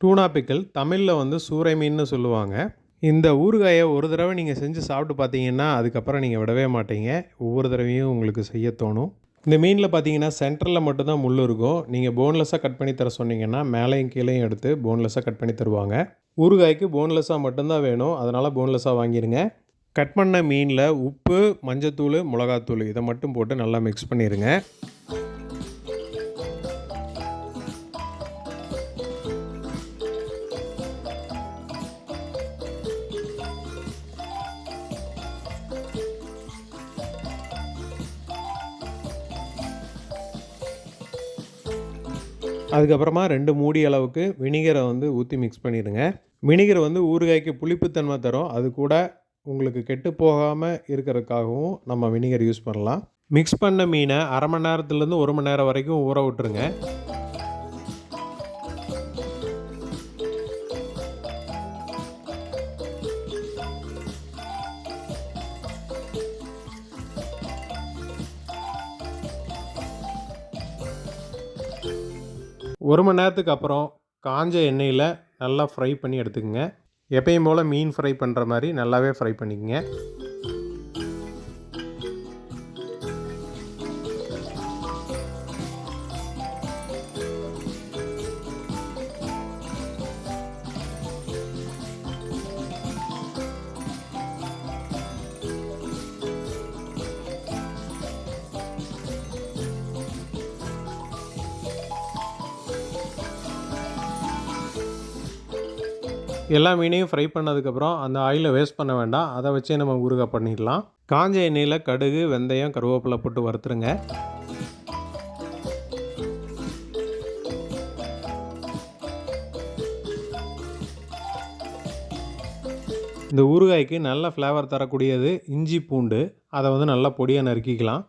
டூனா பிக்கல் தமிழில் வந்து சூறை மீன்னு சொல்லுவாங்க. இந்த ஊறுகாயை ஒரு தடவை நீங்கள் செஞ்சு சாப்பிட்டு பார்த்தீங்கன்னா அதுக்கப்புறம் நீங்கள் விடவே மாட்டீங்க. ஒவ்வொரு தடவையும் உங்களுக்கு செய்ய தோணும். இந்த மீனில் பார்த்தீங்கன்னா சென்டரில் மட்டும்தான் முள் இருக்கும். நீங்கள் போன்லெஸ்ஸாக கட் பண்ணி தர சொன்னீங்கன்னா மேலேயும் கீழேயும் எடுத்து போன்லெஸ்ஸாக கட் பண்ணி தருவாங்க. ஊறுகாய்க்கு போன்லெஸ்ஸாக மட்டும்தான் வேணும், அதனால் போன்லெஸ்ஸாக வாங்கிடுங்க. கட் பண்ண மீனில் உப்பு, மஞ்சத்தூள், மிளகாத்தூள் இதை மட்டும் போட்டு நல்லா மிக்ஸ் பண்ணிடுங்க. அதுக்கப்புறமா 2 மூடி அளவுக்கு வினிகரை வந்து ஊற்றி மிக்ஸ் பண்ணிடுங்க. வினிகர் வந்து ஊறுகாய்க்கு புளிப்புத்தன்மை தரும். அது கூட உங்களுக்கு கெட்டு போகாமல் இருக்கிறதுக்காகவும் நம்ம வினிகர் யூஸ் பண்ணலாம். மிக்ஸ் பண்ண மீனை அரை மணி நேரத்துலேருந்து 1 மணி நேரம் வரைக்கும் ஊற விட்டுருங்க. ஒரு மணி நேரத்துக்கு அப்புறம் காஞ்ச எண்ணெயில் நல்லா ஃப்ரை பண்ணி எடுத்துக்கங்க. எப்பயும் போல் மீன் ஃப்ரை பண்ணுற மாதிரி நல்லாவே ஃப்ரை பண்ணிக்கங்க. எல்லா மீனையும் ஃப்ரை பண்ணதுக்கப்புறம் அந்த ஆயிலை வேஸ்ட் பண்ண வேண்டாம், அதை வச்சே நம்ம ஊறுகாய் பண்ணிடலாம். காஞ்ச எண்ணெயில் கடுகு, வெந்தயம், கருவேப்பிலை போட்டு வறுத்துருங்க. இந்த ஊறுகாய்க்கு நல்ல ஃப்ளேவர் தரக்கூடியது இஞ்சி பூண்டு. அதை வந்து நல்லா பொடியாக நறுக்கிக்கலாம்.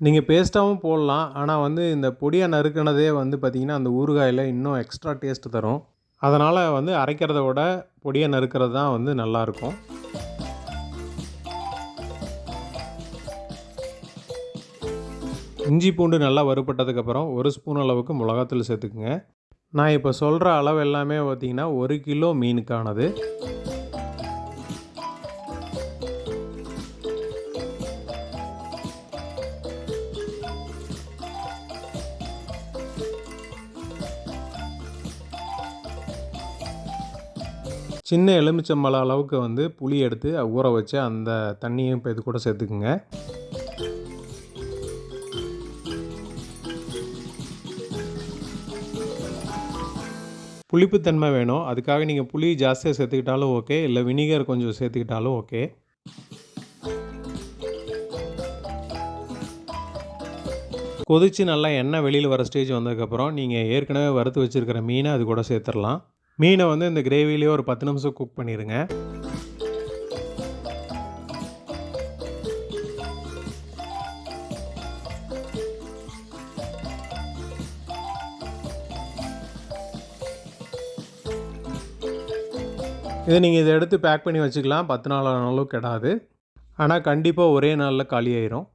நீங்கள் பேஸ்ட்டாகவும் போடலாம், ஆனால் வந்து இந்த பொடியாக நறுக்கினதே வந்து பார்த்திங்கன்னா அந்த ஊறுகாயில் இன்னும் எக்ஸ்ட்ரா டேஸ்ட் தரும். அதனால் வந்து அரைக்கிறத விட பொடியை நறுக்கிறது தான் வந்து நல்லாயிருக்கும். இஞ்சி பூண்டு நல்லா வறுபட்டதுக்கப்புறம் 1 ஸ்பூன் அளவுக்கு மிளகாத்தூள் சேர்த்துக்குங்க. நான் இப்போ சொல்கிற அளவு எல்லாமே பார்த்திங்கன்னா 1 கிலோ மீனுக்கானது. சின்ன எலுமிச்சம்பழம் அளவுக்கு வந்து புளி எடுத்து ஊற வச்சு அந்த தண்ணியும் இப்போ இது கூட சேர்த்துக்குங்க. புளிப்புத்தன்மை வேணும், அதுக்காக நீங்கள் புளி ஜாஸ்தியாக சேர்த்துக்கிட்டாலும் ஓகே, இல்லை வினிகர் கொஞ்சம் சேர்த்துக்கிட்டாலும் ஓகே. கொதித்து நல்லா எண்ணெய் வெளியில் வர ஸ்டேஜ் வந்ததுக்கப்புறம் நீங்கள் ஏற்கனவே வறுத்து வச்சுருக்கிற மீனை அது கூட சேர்த்துடலாம். மீனை வந்து இந்த கிரேவிலேயே ஒரு 10 நிமிஷம் குக் பண்ணிடுங்க. இதை எடுத்து பேக் பண்ணி வச்சுக்கலாம். 10 நாள் ஆனாலும் கெடாது. ஆனால் கண்டிப்பாக ஒரே நாளில் காலியாயிரும்.